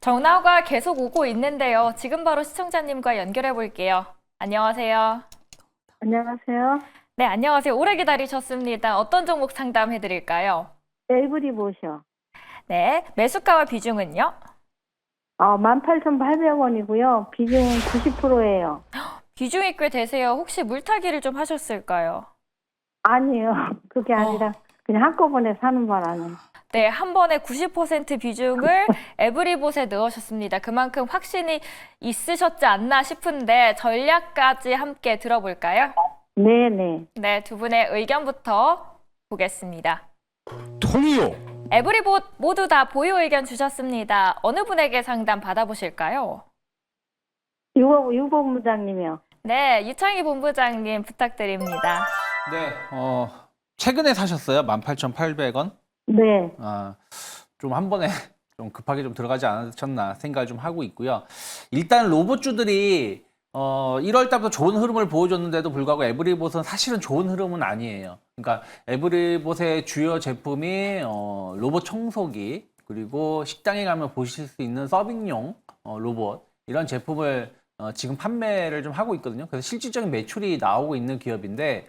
전화가 계속 오고 있는데요. 지금 바로 시청자님과 연결해 볼게요. 안녕하세요. 안녕하세요. 네, 안녕하세요. 오래 기다리셨습니다. 어떤 종목 상담해 드릴까요? 에이브리보셔. 네, 매수가와 비중은요? 18,800원이고요. 비중은 90%예요. 비중이 꽤 되세요. 혹시 물타기를 좀 하셨을까요? 아니에요. 그게 아니라 그냥 한꺼번에 사는 바람에. 네, 한 번에 90% 비중을 에브리봇에 넣으셨습니다. 그만큼 확신이 있으셨지 않나 싶은데 전략까지 함께 들어볼까요? 네네. 네, 두 분의 의견부터 보겠습니다. 통이요. 에브리봇 모두 다 보유 의견 주셨습니다. 어느 분에게 상담 받아보실까요? 유본부장님이요. 네, 유창희 본부장님 부탁드립니다. 네, 최근에 사셨어요? 18,800원? 네. 좀 한 번에 좀 급하게 좀 들어가지 않으셨나 생각을 좀 하고 있고요. 일단 로봇주들이 1월 달부터 좋은 흐름을 보여줬는데도 불구하고 에브리봇은 사실은 좋은 흐름은 아니에요. 그러니까 에브리봇의 주요 제품이 로봇 청소기, 그리고 식당에 가면 보실 수 있는 서빙용 로봇, 이런 제품을 지금 판매를 좀 하고 있거든요. 그래서 실질적인 매출이 나오고 있는 기업인데,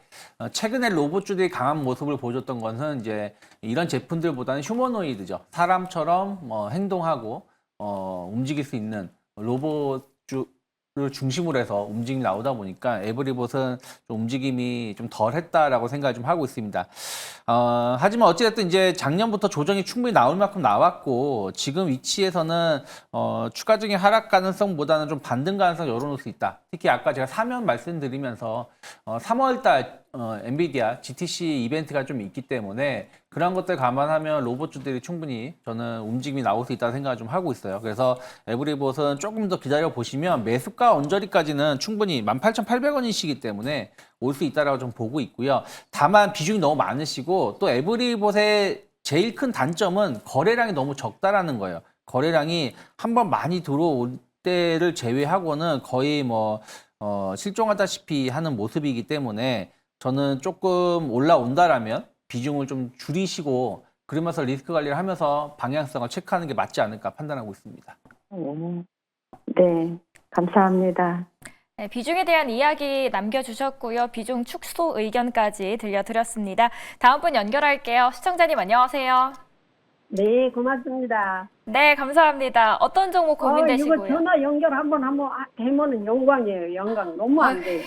최근에 로봇주들이 강한 모습을 보여줬던 것은 이제 이런 제품들보다는 휴머노이드죠. 사람처럼 행동하고 움직일 수 있는 로봇주를 중심으로 해서 움직임이 나오다 보니까 에브리봇은 좀 움직임이 좀 덜 했다라고 생각을 좀 하고 있습니다. 하지만 어찌됐든 이제 작년부터 조정이 충분히 나올 만큼 나왔고, 지금 위치에서는 추가적인 하락 가능성보다는 좀 반등 가능성 열어놓을 수 있다. 특히 아까 제가 사면 말씀드리면서 3월달 엔비디아 GTC 이벤트가 좀 있기 때문에 그런 것들 감안하면 로봇주들이 충분히 저는 움직임이 나올 수 있다는 생각을 좀 하고 있어요. 그래서 에브리봇은 조금 더 기다려 보시면 매수가 언저리까지는 충분히 18,800원이시기 때문에 올 수 있다라고 좀 보고 있고요. 다만 비중이 너무 많으시고, 또 에브리봇의 제일 큰 단점은 거래량이 너무 적다라는 거예요. 거래량이 한번 많이 들어올 때를 제외하고는 거의 실종하다시피 하는 모습이기 때문에 저는 조금 올라온다라면 비중을 좀 줄이시고, 그러면서 리스크 관리를 하면서 방향성을 체크하는 게 맞지 않을까 판단하고 있습니다. 네. 감사합니다. 네, 비중에 대한 이야기 남겨주셨고요. 비중 축소 의견까지 들려드렸습니다. 다음 분 연결할게요. 시청자님 안녕하세요. 네, 고맙습니다. 네, 감사합니다. 어떤 종목 고민되시고요? 이거 전화 연결 한번 되면은 영광이에요. 영광. 너무 안 돼요.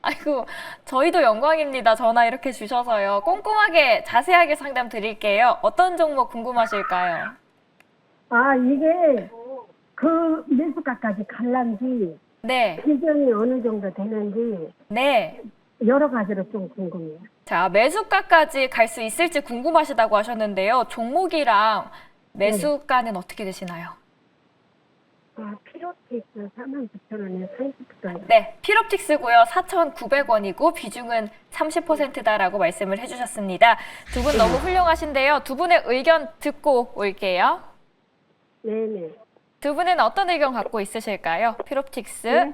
아이고, 저희도 영광입니다. 전화 이렇게 주셔서요. 꼼꼼하게 자세하게 상담 드릴게요. 어떤 종목 궁금하실까요? 이게 그 매수가까지 갈란지 네, 비중이 어느 정도 되는지 네. 여러 가지로 좀 궁금해요. 자, 매수가까지 갈 수 있을지 궁금하시다고 하셨는데요. 종목이랑 매수가는 어떻게 되시나요? 피로테이크 49,000원에 30%예요. 네, 필옵틱스고요. 4,900원이고 비중은 30%다라고 말씀을 해주셨습니다. 두 분 너무 훌륭하신데요. 두 분의 의견 듣고 올게요. 네네. 두 분은 어떤 의견 갖고 있으실까요? 필옵틱스 네.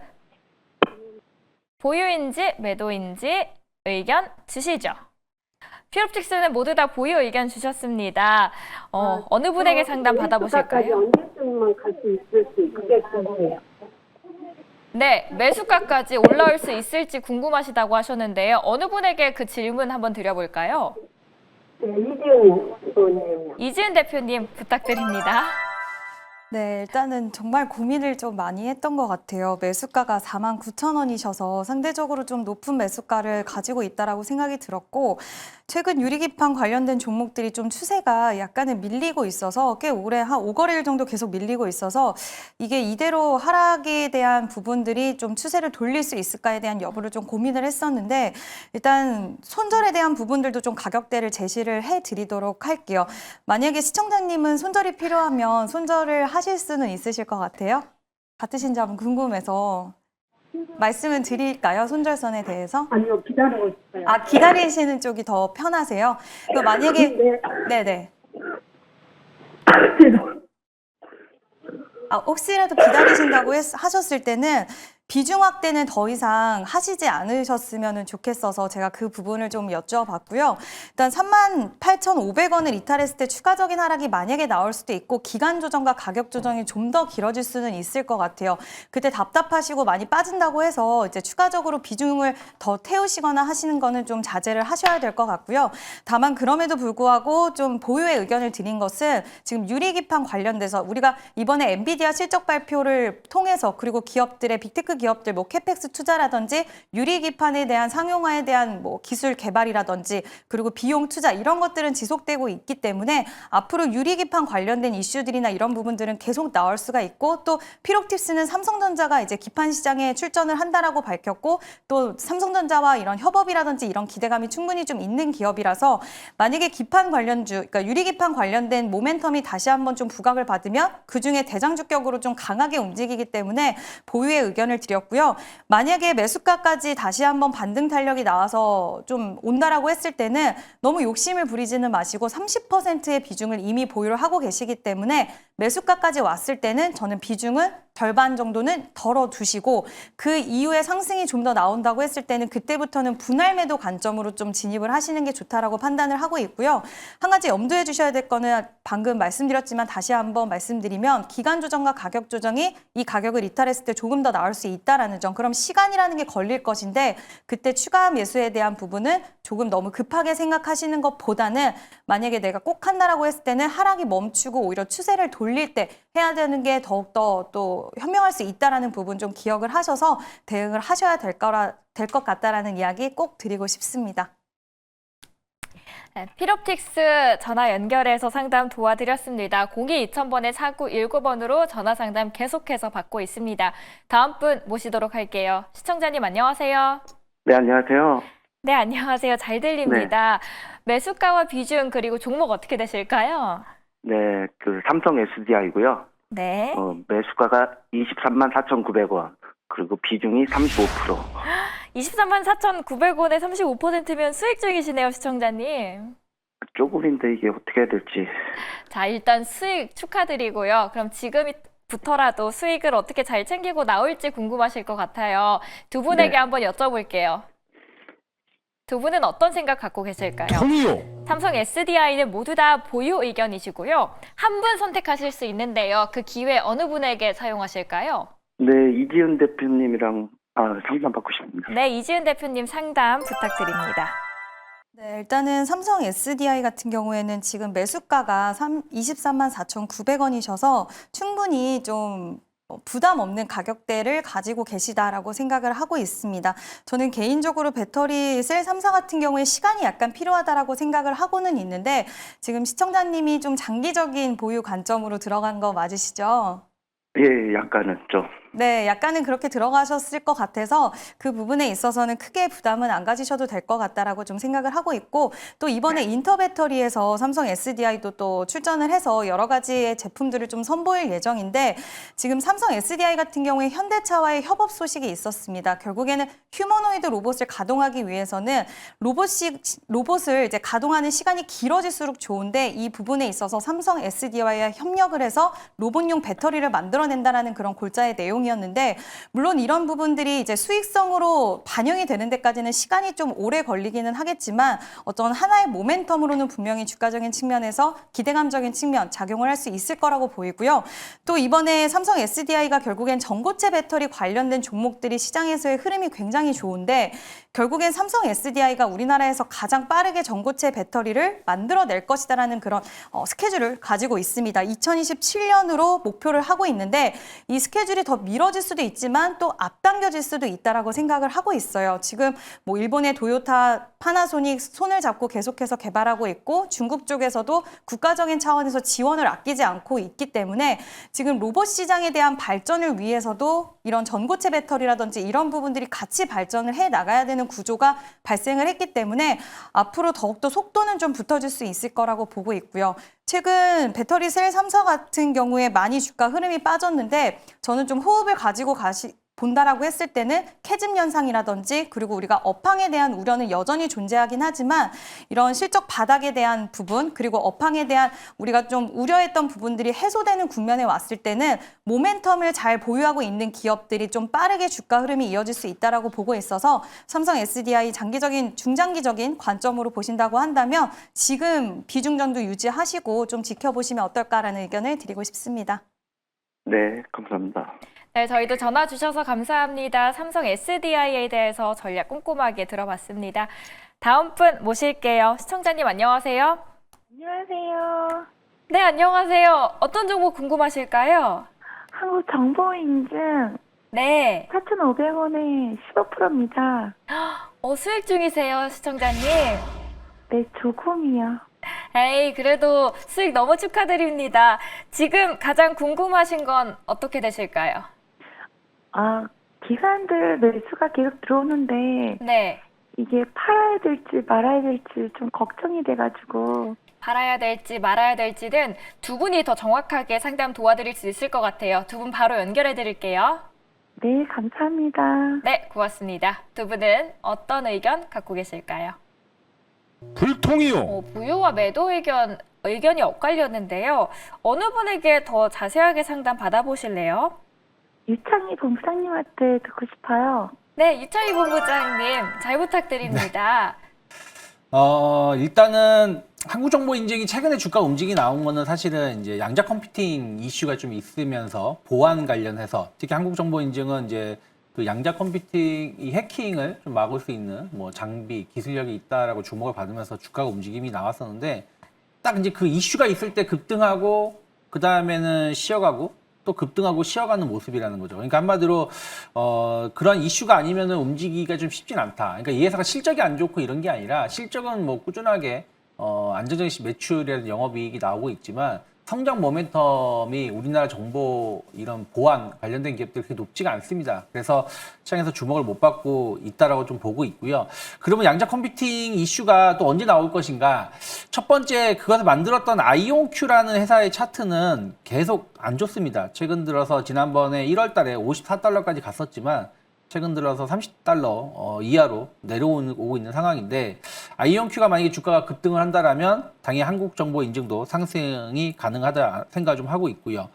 보유인지 매도인지 의견 주시죠. 필옵틱스는 모두 다 보유 의견 주셨습니다. 어느 분에게 상담 받아보실까요? 언제쯤만 갈 수 있을지 그게 궁금해요. 네, 매수가까지 올라올 수 있을지 궁금하시다고 하셨는데요. 어느 분에게 그 질문 한번 드려볼까요? 네, 이지은 의원님요. 이지은 대표님 부탁드립니다. 네, 일단은 정말 고민을 좀 많이 했던 것 같아요. 매수가가 49,000원이셔서 상대적으로 좀 높은 매수가를 가지고 있다라고 생각이 들었고, 최근 유리기판 관련된 종목들이 좀 추세가 약간은 밀리고 있어서 꽤 오래 한 5거래일 정도 계속 밀리고 있어서 이게 이대로 하락에 대한 부분들이 좀 추세를 돌릴 수 있을까에 대한 여부를 좀 고민을 했었는데, 일단 손절에 대한 부분들도 좀 가격대를 제시를 해드리도록 할게요. 만약에 시청자님은 손절이 필요하면 손절을 하실 수는 있으실 것 같아요. 같으신지 한번 궁금해서 말씀을 드릴까요? 손절선에 대해서? 아니요, 기다리고 있어요. 기다리시는 쪽이 더 편하세요? 만약에 네. 네네. 혹시라도 기다리신다고 하셨을 때는 비중 확대는 더 이상 하시지 않으셨으면 좋겠어서 제가 그 부분을 좀 여쭤봤고요. 일단 38,500원을 이탈했을 때 추가적인 하락이 만약에 나올 수도 있고 기간 조정과 가격 조정이 좀 더 길어질 수는 있을 것 같아요. 그때 답답하시고 많이 빠진다고 해서 이제 추가적으로 비중을 더 태우시거나 하시는 거는 좀 자제를 하셔야 될 것 같고요. 다만 그럼에도 불구하고 좀 보유의 의견을 드린 것은 지금 유리기판 관련돼서 우리가 이번에 엔비디아 실적 발표를 통해서 그리고 기업들의 빅테크 기업들 뭐 캐펙스 투자라든지 유리기판에 대한 상용화에 대한 뭐 기술 개발이라든지 그리고 비용 투자 이런 것들은 지속되고 있기 때문에 앞으로 유리기판 관련된 이슈들이나 이런 부분들은 계속 나올 수가 있고 또 피록팁스는 삼성전자가 이제 기판 시장에 출전을 한다라고 밝혔고 또 삼성전자와 이런 협업이라든지 이런 기대감이 충분히 좀 있는 기업이라서 만약에 기판 관련주, 그러니까 유리기판 관련된 모멘텀이 다시 한번 좀 부각을 받으면 그중에 대장주격으로 좀 강하게 움직이기 때문에 보유의 의견을 드렸고요. 만약에 매수가까지 다시 한번 반등 탄력이 나와서 좀 온다라고 했을 때는 너무 욕심을 부리지는 마시고 30%의 비중을 이미 보유를 하고 계시기 때문에 매수가까지 왔을 때는 저는 비중은 절반 정도는 덜어두시고 그 이후에 상승이 좀 더 나온다고 했을 때는 그때부터는 분할 매도 관점으로 좀 진입을 하시는 게 좋다라고 판단을 하고 있고요. 한 가지 염두해 주셔야 될 거는 방금 말씀드렸지만 다시 한번 말씀드리면 기간 조정과 가격 조정이 이 가격을 이탈했을 때 조금 더 나올 수 있다라는 점. 그럼 시간이라는 게 걸릴 것인데 그때 추가 매수에 대한 부분은 조금 너무 급하게 생각하시는 것보다는 만약에 내가 꼭 한다라고 했을 때는 하락이 멈추고 오히려 추세를 돌릴 때 해야 되는 게 더욱더 또 현명할 수 있다라는 부분 좀 기억을 하셔서 대응을 하셔야 될 것 같다라는 이야기 꼭 드리고 싶습니다. 네, 피롭틱스 전화 연결해서 상담 도와드렸습니다. 02-2000번에 4919번으로 전화 상담 계속해서 받고 있습니다. 다음 분 모시도록 할게요. 시청자님 안녕하세요. 네, 안녕하세요. 네, 안녕하세요. 잘 들립니다. 매수가와 비중 그리고 종목 어떻게 되실까요? 네, 그 삼성 SDI고요. 네. 매수가가 23만 4,900원. 그리고 비중이 35%. 23만 4,900원에 35%면 수익 중이시네요, 시청자님. 조금인데 이게 어떻게 해야 될지. 자, 일단 수익 축하드리고요. 그럼 지금부터라도 수익을 어떻게 잘 챙기고 나올지 궁금하실 것 같아요. 두 분에게 네. 한번 여쭤볼게요. 두 분은 어떤 생각 갖고 계실까요? 삼성 SDI는 모두 다 보유 의견이시고요. 한 분 선택하실 수 있는데요. 그 기회 어느 분에게 사용하실까요? 네, 이지은 대표님이랑 상담 받고 싶습니다. 네, 이지은 대표님 상담 부탁드립니다. 네, 일단은 삼성 SDI 같은 경우에는 지금 매수가가 23만 4,900원이셔서 충분히 좀 부담 없는 가격대를 가지고 계시다라고 생각을 하고 있습니다. 저는 개인적으로 배터리 셀 3사 같은 경우에 시간이 약간 필요하다라고 생각을 하고는 있는데 지금 시청자님이 좀 장기적인 보유 관점으로 들어간 거 맞으시죠? 예, 약간은 좀. 네, 약간은 그렇게 들어가셨을 것 같아서 그 부분에 있어서는 크게 부담은 안 가지셔도 될 것 같다라고 좀 생각을 하고 있고 또 이번에 인터배터리에서 삼성 SDI도 또 출전을 해서 여러 가지의 제품들을 좀 선보일 예정인데 지금 삼성 SDI 같은 경우에 현대차와의 협업 소식이 있었습니다. 결국에는 휴머노이드 로봇을 가동하기 위해서는 로봇을 이제 가동하는 시간이 길어질수록 좋은데 이 부분에 있어서 삼성 SDI와 협력을 해서 로봇용 배터리를 만들어낸다라는 그런 골자의 내용이었는데 물론 이런 부분들이 이제 수익성으로 반영이 되는 데까지는 시간이 좀 오래 걸리기는 하겠지만 어떤 하나의 모멘텀으로는 분명히 주가적인 측면에서 기대감적인 측면 작용을 할 수 있을 거라고 보이고요. 또 이번에 삼성 SDI가 결국엔 전고체 배터리 관련된 종목들이 시장에서의 흐름이 굉장히 좋은데 결국엔 삼성 SDI가 우리나라에서 가장 빠르게 전고체 배터리를 만들어낼 것이다라는 그런 스케줄을 가지고 있습니다. 2027년으로 목표를 하고 있는데 이 스케줄이 더 미뤄질 수도 있지만 또 앞당겨질 수도 있다라고 생각을 하고 있어요. 지금 뭐 일본의 도요타, 파나소닉 손을 잡고 계속해서 개발하고 있고 중국 쪽에서도 국가적인 차원에서 지원을 아끼지 않고 있기 때문에 지금 로봇 시장에 대한 발전을 위해서도 이런 전고체 배터리라든지 이런 부분들이 같이 발전을 해 나가야 되는 구조가 발생을 했기 때문에 앞으로 더욱더 속도는 좀 붙어질 수 있을 거라고 보고 있고요. 최근 배터리 셀 3사 같은 경우에 많이 주가 흐름이 빠졌는데 저는 좀 호흡을 가지고 본다라고 했을 때는 캐즘 현상이라든지 그리고 우리가 업황에 대한 우려는 여전히 존재하긴 하지만 이런 실적 바닥에 대한 부분 그리고 업황에 대한 우리가 좀 우려했던 부분들이 해소되는 국면에 왔을 때는 모멘텀을 잘 보유하고 있는 기업들이 좀 빠르게 주가 흐름이 이어질 수 있다라고 보고 있어서 삼성 SDI 장기적인 중장기적인 관점으로 보신다고 한다면 지금 비중전도 유지하시고 좀 지켜보시면 어떨까라는 의견을 드리고 싶습니다. 네, 감사합니다. 네, 저희도 전화 주셔서 감사합니다. 삼성 SDI에 대해서 전략 꼼꼼하게 들어봤습니다. 다음 분 모실게요. 시청자님 안녕하세요. 안녕하세요. 네, 안녕하세요. 어떤 정보 궁금하실까요? 한국정보인증 네. 4,500원에 15%입니다. 수익 중이세요, 시청자님. 네, 조금이요. 에이, 그래도 수익 너무 축하드립니다. 지금 가장 궁금하신 건 어떻게 되실까요? 기관들 매수가 계속 들어오는데 네. 이게 팔아야 될지 말아야 될지 좀 걱정이 돼가지고. 팔아야 될지 말아야 될지는 두 분이 더 정확하게 상담 도와드릴 수 있을 것 같아요. 두 분 바로 연결해 드릴게요. 네, 감사합니다. 네, 고맙습니다. 두 분은 어떤 의견 갖고 계실까요? 불통이요. 부유와 매도 의견이 엇갈렸는데요. 어느 분에게 더 자세하게 상담 받아보실래요? 유창희 본부장님한테 듣고 싶어요. 네, 유창희 본부장님 잘 부탁드립니다. 일단은 한국정보인증이 최근에 주가 움직이 나온 거는 사실은 이제 양자 컴퓨팅 이슈가 좀 있으면서 보안 관련해서 특히 한국정보인증은 이제 그 양자 컴퓨팅 이 해킹을 좀 막을 수 있는 뭐 장비 기술력이 있다라고 주목을 받으면서 주가가 움직임이 나왔었는데 딱 이제 그 이슈가 있을 때 급등하고 그 다음에는 쉬어가고 또 급등하고 쉬어가는 모습이라는 거죠. 그러니까 한마디로 그런 이슈가 아니면은 움직이기가 좀 쉽진 않다. 그러니까 이 회사가 실적이 안 좋고 이런 게 아니라 실적은 뭐 꾸준하게 안정적인 매출이라든 영업이익이 나오고 있지만 성장 모멘텀이 우리나라 정보 이런 보안 관련된 기업들이 그렇게 높지가 않습니다. 그래서 시장에서 주목을 못 받고 있다라고 좀 보고 있고요. 그러면 양자 컴퓨팅 이슈가 또 언제 나올 것인가? 첫 번째 그것을 만들었던 아이온큐라는 회사의 차트는 계속 안 좋습니다. 최근 들어서 지난번에 1월 달에 54달러까지 갔었지만 최근 들어서 30달러 이하로 내려오고 있는 상황인데 아이온큐가 만약에 주가가 급등을 한다라면 당연히 한국정보인증도 상승이 가능하다 생각 좀 하고 있고요.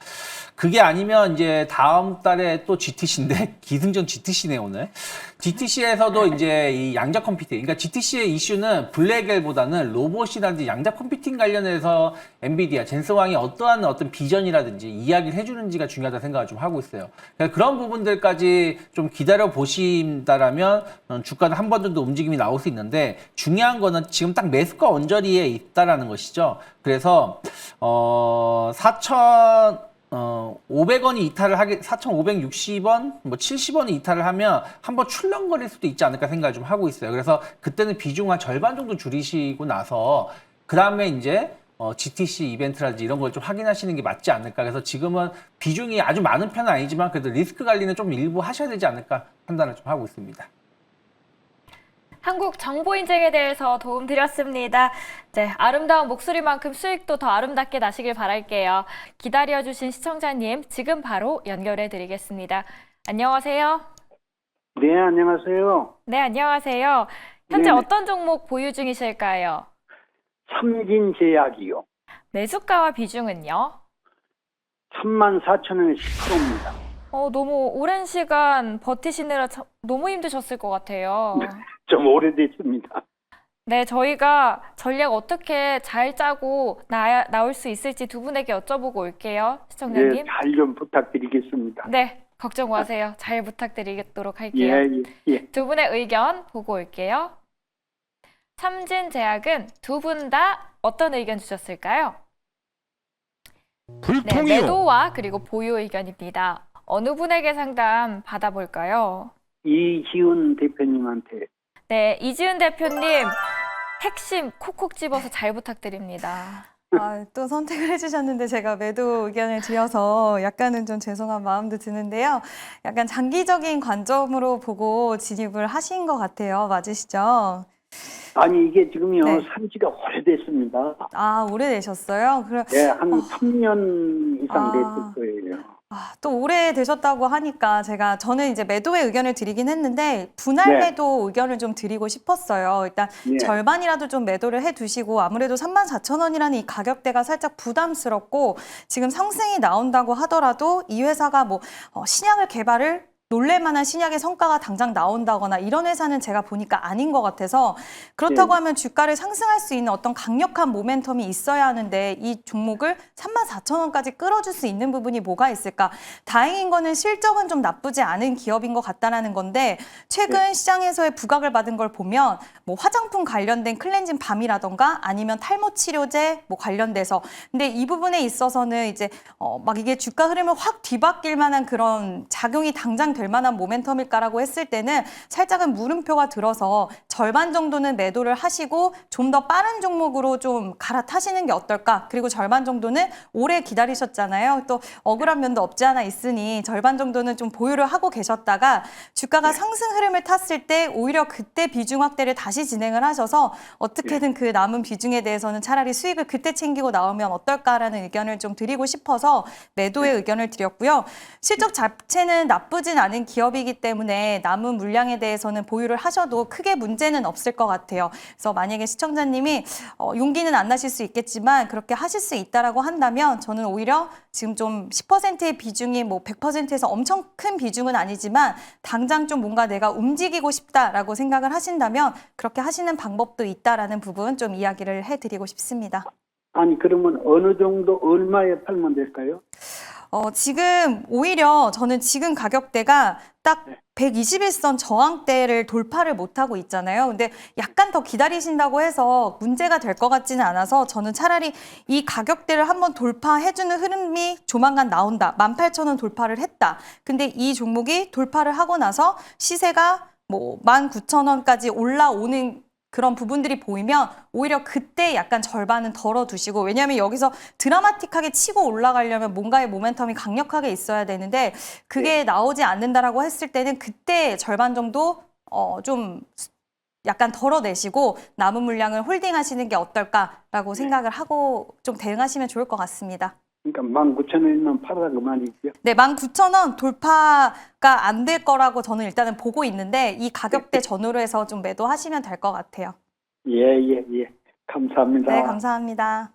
그게 아니면 이제 다음 달에 또 GTC인데 기승전 GTC네 오늘. GTC에서도 이제 이 양자 컴퓨팅, 그러니까 GTC의 이슈는 블랙엘보다는 로봇이라든지 양자 컴퓨팅 관련해서 엔비디아, 젠슨왕이 어떤 비전이라든지 이야기를 해주는지가 중요하다 생각을 좀 하고 있어요. 그러니까 그런 부분들까지 좀 기다려 보신다라면 주가는 한 번 정도 움직임이 나올 수 있는데 중요한 거는 지금 딱 매수가 언저리에 있다라는 것이죠. 그래서 4,500원이 이탈을 4,560원, 뭐 70원이 이탈을 하면 한번 출렁거릴 수도 있지 않을까 생각을 좀 하고 있어요. 그래서 그때는 비중 한 절반 정도 줄이시고 나서 그 다음에 이제 GTC 이벤트라든지 이런 걸 좀 확인하시는 게 맞지 않을까. 그래서 지금은 비중이 아주 많은 편은 아니지만 그래도 리스크 관리는 좀 일부 하셔야 되지 않을까 판단을 좀 하고 있습니다. 한국 정보인증에 대해서 도움 드렸습니다. 네, 아름다운 목소리만큼 수익도 더 아름답게 나시길 바랄게요. 기다려주신 시청자님 지금 바로 연결해 드리겠습니다. 안녕하세요. 네, 안녕하세요. 네, 안녕하세요. 현재 네네. 어떤 종목 보유 중이실까요? 삼진제약이요. 매수가와 비중은요? 34,000원에 10%입니다. 너무 오랜 시간 버티시느라 너무 힘드셨을 것 같아요. 좀 오래됐습니다. 네, 저희가 전략 어떻게 잘 짜고 나올 수 있을지 두 분에게 여쭤보고 올게요, 네, 시청자님. 잘 좀 부탁드리겠습니다. 네, 걱정 마세요. 잘 부탁드리도록 할게요. 예. 두 분의 의견 보고 올게요. 삼진제약은 두 분 다 어떤 의견 주셨을까요? 네, 불통이요. 매도와 그리고 보유 의견입니다. 어느 분에게 상담 받아볼까요? 이지훈 대표님한테. 네, 이지은 대표님 핵심 콕콕 집어서 잘 부탁드립니다. 또 선택을 해주셨는데 제가 매도 의견을 드려서 약간은 좀 죄송한 마음도 드는데요. 약간 장기적인 관점으로 보고 진입을 하신 것 같아요. 맞으시죠? 아니, 이게 지금요, 네. 산지가 오래됐습니다. 오래되셨어요? 그럼 네, 한 3년 이상 됐을 거예요. 그래요. 또 오래 되셨다고 하니까 저는 이제 매도의 의견을 드리긴 했는데 분할 네. 매도 의견을 좀 드리고 싶었어요. 일단 예. 절반이라도 좀 매도를 해두시고 아무래도 34,000원이라는 이 가격대가 살짝 부담스럽고 지금 상승이 나온다고 하더라도 이 회사가 뭐 신약을 개발을 놀랄만한 신약의 성과가 당장 나온다거나 이런 회사는 제가 보니까 아닌 것 같아서 그렇다고 네. 하면 주가를 상승할 수 있는 어떤 강력한 모멘텀이 있어야 하는데 이 종목을 34,000원까지 끌어줄 수 있는 부분이 뭐가 있을까? 다행인 거는 실적은 좀 나쁘지 않은 기업인 것 같다라는 건데 최근 시장에서의 부각을 받은 걸 보면 뭐 화장품 관련된 클렌징 밤이라던가 아니면 탈모 치료제 뭐 관련돼서 근데 이 부분에 있어서는 이제 막 이게 주가 흐름을 확 뒤바뀔 만한 그런 작용이 당장 될 만한 모멘텀일까라고 했을 때는 살짝은 물음표가 들어서 절반 정도는 매도를 하시고 좀 더 빠른 종목으로 좀 갈아타시는 게 어떨까? 그리고 절반 정도는 오래 기다리셨잖아요. 또 억울한 면도 없지 않아 있으니 절반 정도는 좀 보유를 하고 계셨다가 주가가 상승 흐름을 탔을 때 오히려 그때 비중 확대를 다시 진행을 하셔서 어떻게든 그 남은 비중에 대해서는 차라리 수익을 그때 챙기고 나오면 어떨까라는 의견을 좀 드리고 싶어서 매도의 의견을 드렸고요. 실적 자체는 나쁘진 않은 기업이기 때문에 남은 물량에 대해서는 보유를 하셔도 크게 문제는 없을 것 같아요. 그래서 만약에 시청자님이 용기는 안 나실 수 있겠지만 그렇게 하실 수 있다라고 한다면 저는 오히려 지금 좀 10%의 비중이 뭐 100%에서 엄청 큰 비중은 아니지만 당장 좀 뭔가 내가 움직이고 싶다라고 생각을 하신다면 그렇게 하시는 방법도 있다라는 부분 좀 이야기를 해드리고 싶습니다. 아니 그러면 어느 정도 얼마에 팔면 될까요? 지금 오히려 저는 지금 가격대가 딱 121선 저항대를 돌파를 못하고 있잖아요. 근데 약간 더 기다리신다고 해서 문제가 될 것 같지는 않아서 저는 차라리 이 가격대를 한번 돌파해주는 흐름이 조만간 나온다. 18,000원 돌파를 했다. 근데 이 종목이 돌파를 하고 나서 시세가 뭐 19,000원까지 올라오는 그런 부분들이 보이면 오히려 그때 약간 절반은 덜어두시고 왜냐하면 여기서 드라마틱하게 치고 올라가려면 뭔가의 모멘텀이 강력하게 있어야 되는데 그게 나오지 않는다라고 했을 때는 그때 절반 정도 좀 약간 덜어내시고 남은 물량을 홀딩하시는 게 어떨까라고 생각을 하고 좀 대응하시면 좋을 것 같습니다. 그러니까 19,000원이면 팔아라 그 말이죠. 네, 19,000원 돌파가 안 될 거라고 저는 일단은 보고 있는데 이 가격대 전후로 해서 좀 매도하시면 될 것 같아요. 예. 감사합니다. 네, 감사합니다.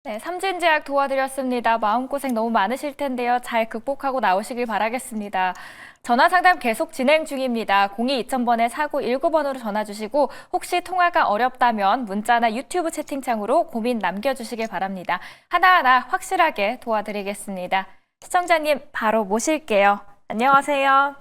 네, 삼진제약 도와드렸습니다. 마음고생 너무 많으실 텐데요. 잘 극복하고 나오시길 바라겠습니다. 전화 상담 계속 진행 중입니다. 02-2000번에 4919번으로 전화 주시고 혹시 통화가 어렵다면 문자나 유튜브 채팅창으로 고민 남겨주시길 바랍니다. 하나하나 확실하게 도와드리겠습니다. 시청자님 바로 모실게요. 안녕하세요.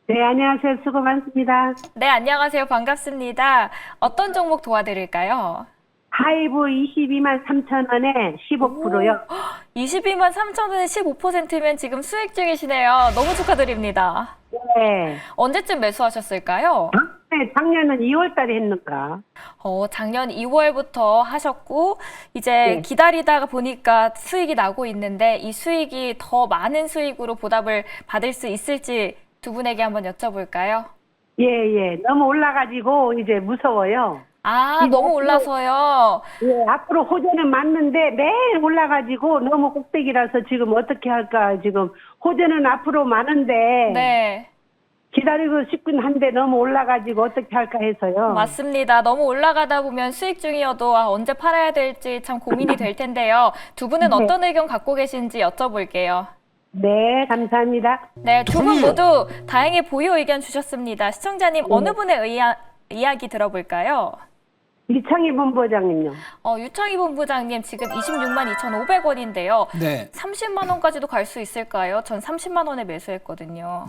네, 안녕하세요. 수고 많습니다. 네, 안녕하세요. 반갑습니다. 어떤 종목 도와드릴까요? 하이브 22만 3천 원에 15%요. 22만 3천 원에 15%면 지금 수익 중이시네요. 너무 축하드립니다. 네. 언제쯤 매수하셨을까요? 네, 작년은 2월 달에 했는가. 작년 2월부터 하셨고 이제 네. 기다리다가 보니까 수익이 나고 있는데 이 수익이 더 많은 수익으로 보답을 받을 수 있을지 두 분에게 한번 여쭤볼까요? 예. 너무 올라가지고 이제 무서워요. 너무 올라서요. 예, 앞으로 호재는 맞는데 매일 올라가지고 너무 꼭대기라서 지금 어떻게 할까 지금 호재는 앞으로 많은데 네, 기다리고 싶긴 한데 너무 올라가지고 어떻게 할까 해서요. 맞습니다. 너무 올라가다 보면 수익 중이어도 언제 팔아야 될지 참 고민이 될 텐데요. 두 분은 네. 어떤 의견 갖고 계신지 여쭤볼게요. 네, 감사합니다. 네, 두 분 모두 다행히 보유 의견 주셨습니다. 시청자님 어느 분의 이야기 들어볼까요? 이창희 본부장님요. 유창희 본부장님 지금 26만 2,500원인데요. 네. 30만 원까지도 갈 수 있을까요? 전 30만 원에 매수했거든요.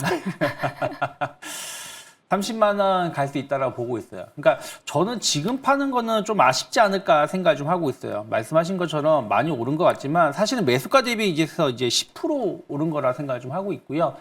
30만 원 갈 수 있다라고 보고 있어요. 그러니까 저는 지금 파는 거는 좀 아쉽지 않을까 생각을 좀 하고 있어요. 말씀하신 것처럼 많이 오른 것 같지만 사실은 매수가 대비 이제 10% 오른 거라 생각을 좀 하고 있고요.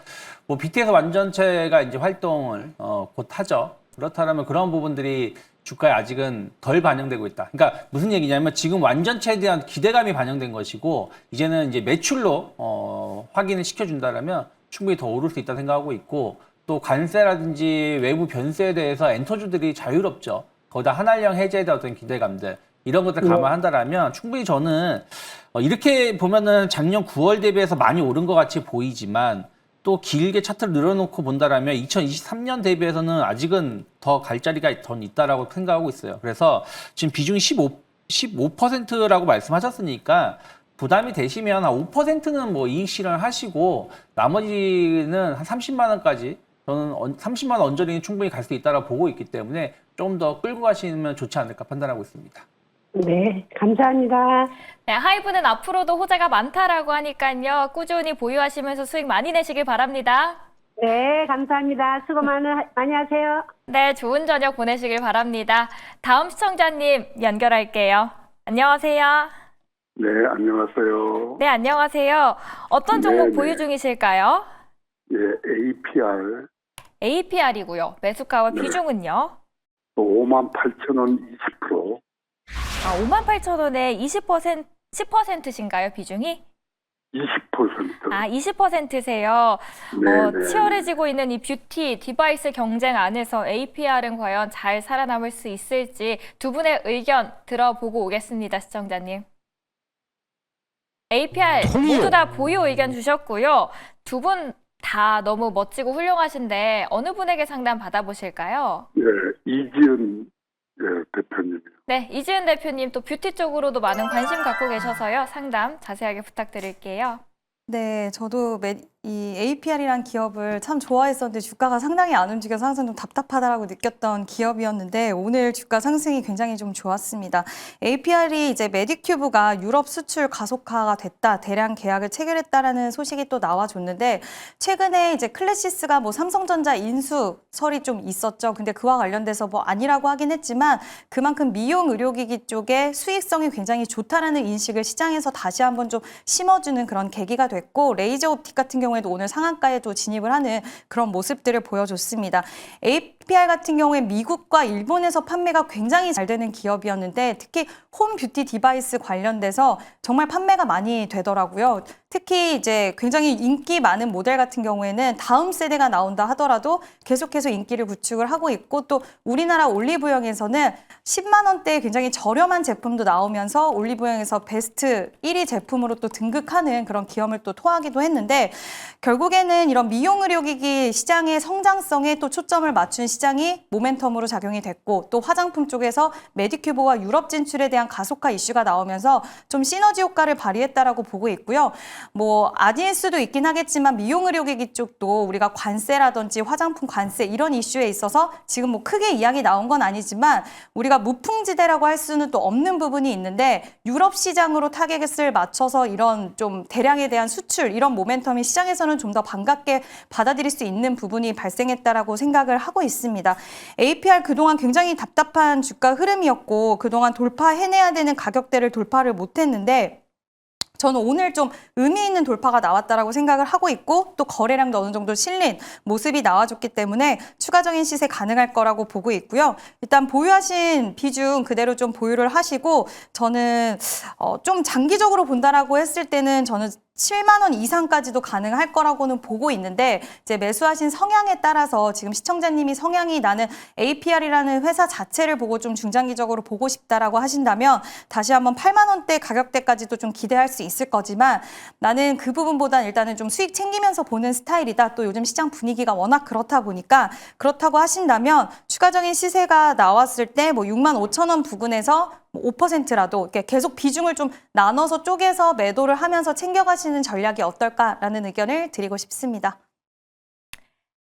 뭐 BTS 완전체가 이제 활동을 곧 하죠. 그렇다면 그런 부분들이 주가에 아직은 덜 반영되고 있다. 그러니까 무슨 얘기냐면 지금 완전체에 대한 기대감이 반영된 것이고 이제는 이제 매출로 확인을 시켜준다라면 충분히 더 오를 수 있다 생각하고 있고 또 관세라든지 외부 변수에 대해서 엔터주들이 자유롭죠. 거기다 한한령 해제에 대한 어떤 기대감들 이런 것들 감안한다라면 충분히 저는 이렇게 보면은 작년 9월 대비해서 많이 오른 것 같이 보이지만 또 길게 차트를 늘어놓고 본다라면 2023년 대비해서는 아직은 더 갈 자리가 더 있다라고 생각하고 있어요. 그래서 지금 비중이 15%라고 말씀하셨으니까 부담이 되시면 한 5%는 뭐 이익 실현을 하시고 나머지는 한 30만 원까지 저는 30만 원 언저리는 충분히 갈 수 있다고 보고 있기 때문에 좀 더 끌고 가시면 좋지 않을까 판단하고 있습니다. 네, 감사합니다. 네, 하이브는 앞으로도 호재가 많다라고 하니까요. 꾸준히 보유하시면서 수익 많이 내시길 바랍니다. 네, 감사합니다. 수고 많이 하세요. 네, 좋은 저녁 보내시길 바랍니다. 다음 시청자님 연결할게요. 안녕하세요. 네, 안녕하세요. 네, 안녕하세요. 어떤 종목 네, 보유 네. 중이실까요? 예, APR APR이고요. 매수가와 네. 비중은요? 58,000원 20%. 58,000원에 10%신가요, 비중이? 20%. 20%세요. 네, 네. 치열해지고 있는 이 뷰티 디바이스 경쟁 안에서 APR은 과연 잘 살아남을 수 있을지 두 분의 의견 들어보고 오겠습니다, 시청자님. APR 모두 다 보유 의견 주셨고요. 두 분 다 너무 멋지고 훌륭하신데 어느 분에게 상담 받아보실까요? 네, 이지은 대표님이요. 네, 이지은 대표님 또 뷰티 쪽으로도 많은 관심 갖고 계셔서요. 상담 자세하게 부탁드릴게요. 네, 저도 이 APR이란 기업을 참 좋아했었는데 주가가 상당히 안 움직여서 항상 좀 답답하다라고 느꼈던 기업이었는데 오늘 주가 상승이 굉장히 좀 좋았습니다. APR이 이제 메디큐브가 유럽 수출 가속화가 됐다, 대량 계약을 체결했다라는 소식이 또 나와줬는데 최근에 이제 클래시스가 뭐 삼성전자 인수설이 좀 있었죠. 근데 그와 관련돼서 뭐 아니라고 하긴 했지만 그만큼 미용 의료기기 쪽에 수익성이 굉장히 좋다라는 인식을 시장에서 다시 한번 좀 심어주는 그런 계기가 됐고 레이저 옵틱 같은 경우에도 오늘 상한가에도 진입을 하는 그런 모습들을 보여줬습니다. APR 같은 경우에 미국과 일본에서 판매가 굉장히 잘 되는 기업이었는데 특히 홈 뷰티 디바이스 관련돼서 정말 판매가 많이 되더라고요. 특히 이제 굉장히 인기 많은 모델 같은 경우에는 다음 세대가 나온다 하더라도 계속해서 인기를 구축을 하고 있고 또 우리나라 올리브영에서는 10만 원대에 굉장히 저렴한 제품도 나오면서 올리브영에서 베스트 1위 제품으로 또 등극하는 그런 기염을 또 토하기도 했는데 결국에는 이런 미용 의료기기 시장의 성장성에 또 초점을 맞춘 시장이 모멘텀으로 작용이 됐고 또 화장품 쪽에서 메디큐브와 유럽 진출에 대한 가속화 이슈가 나오면서 좀 시너지 효과를 발휘했다라고 보고 있고요. 뭐 아닐 수도 있긴 하겠지만 미용 의료기기 쪽도 우리가 관세라든지 화장품 관세 이런 이슈에 있어서 지금 뭐 크게 이야기 나온 건 아니지만 우리가 무풍지대라고 할 수는 또 없는 부분이 있는데 유럽 시장으로 타겟을 맞춰서 이런 좀 대량에 대한 수출 이런 모멘텀이 시장에서는 좀 더 반갑게 받아들일 수 있는 부분이 발생했다라고 생각을 하고 있습니다. APR 그동안 굉장히 답답한 주가 흐름이었고 그동안 돌파해내야 되는 가격대를 돌파를 못했는데 저는 오늘 좀 의미 있는 돌파가 나왔다라고 생각을 하고 있고 또 거래량도 어느 정도 실린 모습이 나와줬기 때문에 추가적인 시세 가능할 거라고 보고 있고요. 일단 보유하신 비중 그대로 좀 보유를 하시고 저는 좀 장기적으로 본다라고 했을 때는 저는 7만 원 이상까지도 가능할 거라고는 보고 있는데 이제 매수하신 성향에 따라서 지금 시청자님이 성향이 나는 APR이라는 회사 자체를 보고 좀 중장기적으로 보고 싶다라고 하신다면 다시 한번 8만 원대 가격대까지도 좀 기대할 수 있을 거지만 나는 그 부분보단 일단은 좀 수익 챙기면서 보는 스타일이다. 또 요즘 시장 분위기가 워낙 그렇다 보니까 그렇다고 하신다면 추가적인 시세가 나왔을 때 뭐 6만 5천 원 부근에서 5%라도 이렇게 계속 비중을 좀 나눠서 쪼개서 매도를 하면서 챙겨가시는 전략이 어떨까라는 의견을 드리고 싶습니다.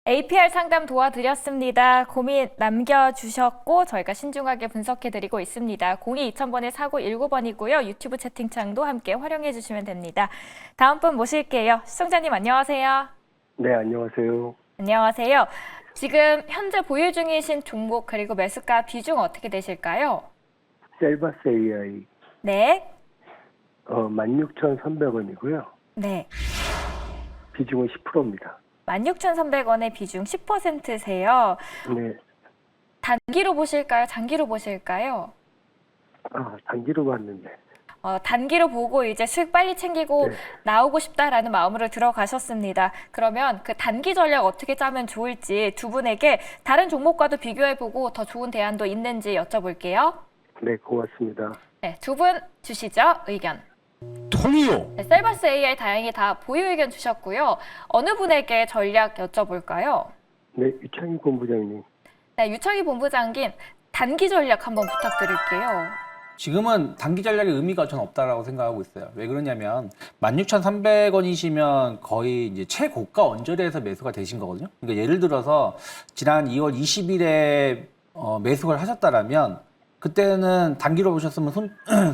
APR 상담 도와드렸습니다. 고민 남겨주셨고 저희가 신중하게 분석해드리고 있습니다. 02-2000번에 4919번이고요. 유튜브 채팅창도 함께 활용해 주시면 됩니다. 다음 분 모실게요. 시청자님 안녕하세요. 네, 안녕하세요. 안녕하세요. 지금 현재 보유 중이신 종목 그리고 매수가 비중 어떻게 되실까요? 셀바스 AI 네. 16,300원이고요. 네. 비중은 10%입니다. 16,300원의 비중 10%세요. 네. 단기로 보실까요? 장기로 보실까요? 단기로 봤는데. 단기로 보고 이제 수익 빨리 챙기고 네. 나오고 싶다라는 마음으로 들어가셨습니다. 그러면 그 단기 전략 어떻게 짜면 좋을지 두 분에게 다른 종목과도 비교해보고 더 좋은 대안도 있는지 여쭤볼게요. 네, 고맙습니다. 네, 두 분 주시죠. 의견. 통이요. 네, 셀바스 AI 다행히 다 보유 의견 주셨고요. 어느 분에게 전략 여쭤볼까요? 네, 유창희 본부장님. 네, 유창희 본부장님 단기 전략 한번 부탁드릴게요. 지금은 단기 전략의 의미가 전 없다라고 생각하고 있어요. 왜 그러냐면 16,300원이시면 거의 이제 최고가 언저리에서 매수가 되신 거거든요. 그러니까 예를 들어서 지난 2월 20일에 매수를 하셨다라면 그때는 단기로 보셨으면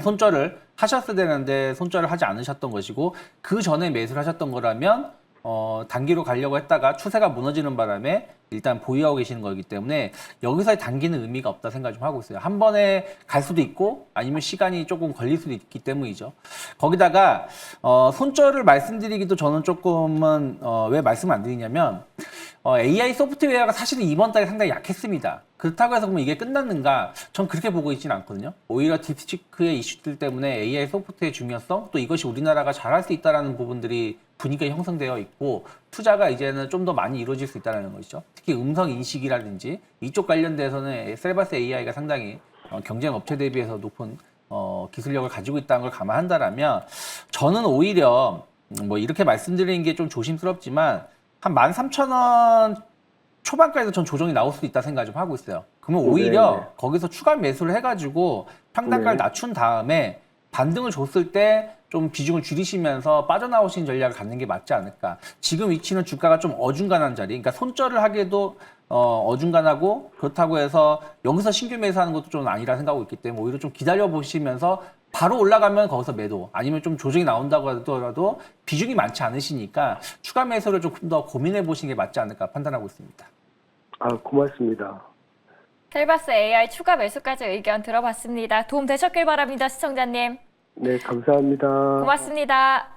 손절을 하셨어야 되는데 손절을 하지 않으셨던 것이고 그 전에 매수를 하셨던 거라면 단기로 가려고 했다가 추세가 무너지는 바람에 일단 보유하고 계시는 거기 때문에 여기서의 단기는 의미가 없다 생각 좀 하고 있어요. 한 번에 갈 수도 있고 아니면 시간이 조금 걸릴 수도 있기 때문이죠. 거기다가 손절을 말씀드리기도 저는 조금은 왜 말씀을 안 드리냐면 AI 소프트웨어가 사실은 이번 달에 상당히 약했습니다. 그렇다고 해서 그러면 이게 끝났는가? 전 그렇게 보고 있지는 않거든요. 오히려 딥시크의 이슈들 때문에 AI 소프트의 중요성, 또 이것이 우리나라가 잘할 수 있다는 부분들이 분위기가 형성되어 있고 투자가 이제는 좀 더 많이 이루어질 수 있다는 것이죠. 특히 음성 인식이라든지 이쪽 관련돼서는 셀바스 AI가 상당히 경쟁 업체 대비해서 높은 기술력을 가지고 있다는 걸 감안한다라면 저는 오히려 뭐 이렇게 말씀드리는 게 좀 조심스럽지만 한 13,000원 초반까지도 전 조정이 나올 수도 있다 생각 좀 하고 있어요. 그러면 오히려 네. 거기서 추가 매수를 해가지고 평단가를 네. 낮춘 다음에 반등을 줬을 때 좀 비중을 줄이시면서 빠져나오신 전략을 갖는 게 맞지 않을까. 지금 위치는 주가가 좀 어중간한 자리, 그러니까 손절을 하기에도 어중간하고 그렇다고 해서 여기서 신규 매수하는 것도 좀 아니라 생각하고 있기 때문에 오히려 좀 기다려 보시면서 바로 올라가면 거기서 매도, 아니면 좀 조정이 나온다고 하더라도 비중이 많지 않으시니까 추가 매수를 조금 더 고민해 보시는 게 맞지 않을까 판단하고 있습니다. 아, 고맙습니다. 셀바스 AI 추가 매수까지 의견 들어봤습니다. 도움 되셨길 바랍니다, 시청자님. 네, 감사합니다. 고맙습니다.